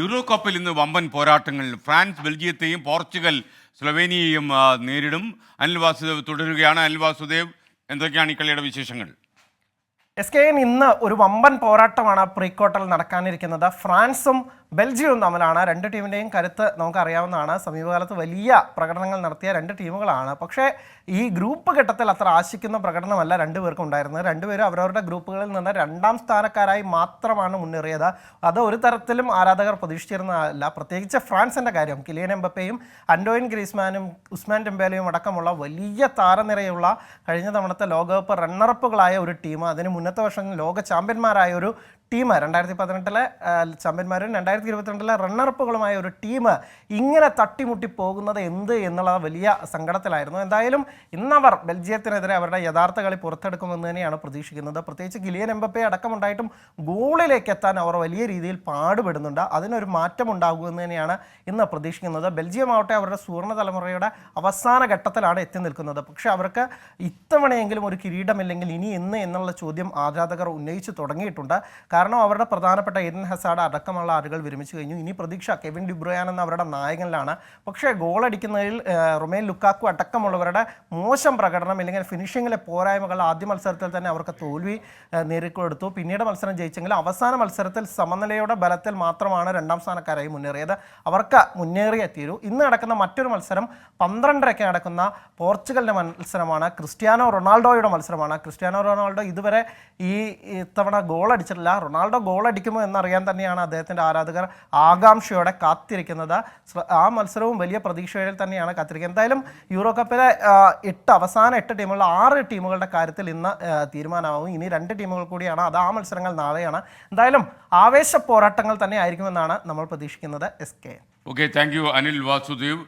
Euro കപ്പിൽ ഇന്ന് വമ്പൻ പോരാട്ടങ്ങൾ. ഫ്രാൻസ് ബെൽജിയത്തെയും പോർച്ചുഗൽ സ്ലൊവേനിയയും നേരിടും. അനിൽ വാസുദേവ് തുടരുകയാണ്. അനിൽ വാസുദേവ്, എന്തൊക്കെയാണ് ഈ കളിയുടെ വിശേഷങ്ങൾ? SKN ഇന്ന് ഒരു വമ്പൻ പോരാട്ടമാണ് പ്രീ ക്വാർട്ടറിൽ നടക്കാനിരിക്കുന്നത്. ഫ്രാൻസും ബെൽജിയവും തമ്മിലാണ്. രണ്ട് ടീമിൻ്റെയും കരുത്ത് നമുക്കറിയാവുന്നതാണ്. സമീപകാലത്ത് വലിയ പ്രകടനങ്ങൾ നടത്തിയ രണ്ട് ടീമുകളാണ്. പക്ഷേ ഈ ഗ്രൂപ്പ് ഘട്ടത്തിൽ അത്ര ആശിക്കുന്ന പ്രകടനമല്ല രണ്ടുപേർക്കും ഉണ്ടായിരുന്നത്. രണ്ടുപേരും അവരവരുടെ ഗ്രൂപ്പുകളിൽ നിന്ന് രണ്ടാം സ്ഥാനക്കാരായി മാത്രമാണ് മുന്നേറിയത്. അത് ഒരു തരത്തിലും ആരാധകർ പ്രതീക്ഷിച്ചിരുന്നതല്ല. പ്രത്യേകിച്ച് ഫ്രാൻസിൻ്റെ കാര്യം, കിലിയൻ എംബപ്പയും അന്റോയിൻ ഗ്രീസ്മാനും ഉസ്മാൻ ടെമ്പേലയും അടക്കമുള്ള വലിയ താരനിരയുള്ള കഴിഞ്ഞ തവണത്തെ ലോകകപ്പ് റണ്ണറപ്പുകളായ ഒരു ടീം, അതിന് മുന്നത്തെ വർഷം ലോക ചാമ്പ്യന്മാരായ ഒരു ടീം, 2018 ചാമ്പ്യന്മാരും 2022 റണ്ണറപ്പുകളുമായ ഒരു ടീം ഇങ്ങനെ തട്ടിമുട്ടി പോകുന്നത് എന്ത് എന്നുള്ള വലിയ സങ്കടത്തിലായിരുന്നു. എന്തായാലും ഇന്നവർ ബെൽജിയത്തിനെതിരെ അവരുടെ യഥാർത്ഥ കളി പുറത്തെടുക്കുമെന്ന് തന്നെയാണ് പ്രതീക്ഷിക്കുന്നത്. പ്രത്യേകിച്ച് കിലിയൻ എംബപ്പെ അടക്കമുണ്ടായിട്ടും ഗോളിലേക്ക് എത്താൻ അവർ വലിയ രീതിയിൽ പാടുപെടുന്നുണ്ട്. അതിനൊരു മാറ്റം ഉണ്ടാകുമെന്ന് തന്നെയാണ് ഇന്ന് പ്രതീക്ഷിക്കുന്നത്. ബെൽജിയം ആവട്ടെ അവരുടെ സുവർണ്ണ തലമുറയുടെ അവസാന ഘട്ടത്തിലാണ് എത്തി നിൽക്കുന്നത്. പക്ഷേ അവർക്ക് ഇത്തവണയെങ്കിലും ഒരു കിരീടമില്ലെങ്കിൽ ഇനി എന്ന് എന്നുള്ള ചോദ്യം ആരാധകർ ഉന്നയിച്ചു തുടങ്ങിയിട്ടുണ്ട്. കാരണം അവരുടെ പ്രധാനപ്പെട്ട എഡൻ ഹസാർഡ് അടക്കമുള്ള ആളുകൾ വിരമിച്ചു കഴിഞ്ഞു. ഇനി പ്രതീക്ഷ കെവിൻ ഡിബ്രൂയാൻ എന്ന അവരുടെ നായകനിലാണ്. പക്ഷേ ഗോളടിക്കുന്നതിൽ റൊമേൽ ലുക്കാക്കു അടക്കമുള്ളവരുടെ മോശം പ്രകടനം അല്ലെങ്കിൽ ഫിനിഷിങ്ങിലെ പോരായ്മകൾ ആദ്യ മത്സരത്തിൽ തന്നെ അവർക്ക് തോൽവി നേരിട്ടെടുത്തു. പിന്നീട് മത്സരം ജയിച്ചെങ്കിൽ അവസാന മത്സരത്തിൽ സമനിലയുടെ ബലത്തിൽ മാത്രമാണ് രണ്ടാം സ്ഥാനക്കാരായി മുന്നേറിയത്. അവർക്ക് മുന്നേറിയേ തീരൂ. ഇന്ന് നടക്കുന്ന മറ്റൊരു മത്സരം 12:30 നടക്കുന്ന പോർച്ചുഗലിൻ്റെ മത്സരമാണ്. ക്രിസ്ത്യാനോ റൊണാൾഡോയുടെ മത്സരമാണ്. ക്രിസ്ത്യാനോ റൊണാൾഡോ ഇതുവരെ ഇത്തവണ ഗോൾ അടിച്ചിട്ടില്ല. റൊണാൾഡോ ഗോൾ അടിക്കുമോ എന്നറിയാൻ തന്നെയാണ് അദ്ദേഹത്തിൻ്റെ ആരാധകർ ആകാംക്ഷയോടെ കാത്തിരിക്കുന്നത്. ആ മത്സരവും വലിയ പ്രതീക്ഷയിൽ തന്നെയാണ് കാത്തിരിക്കുന്നത്. എന്തായാലും യൂറോ കപ്പിലെ അവസാന 8 ടീമുകളിൽ 6 ടീമുകളുടെ കാര്യത്തിൽ ഇന്ന് തീരുമാനമാവും. ഇനി 2 ടീമുകൾ കൂടിയാണ്. അത് ആ മത്സരങ്ങൾ നാളെയാണ്. എന്തായാലും ആവേശ പോരാട്ടങ്ങൾ തന്നെ ആയിരിക്കുമെന്നാണ് നമ്മൾ പ്രതീക്ഷിക്കുന്നത്. SK. Okay, thank you Anil Vasudev.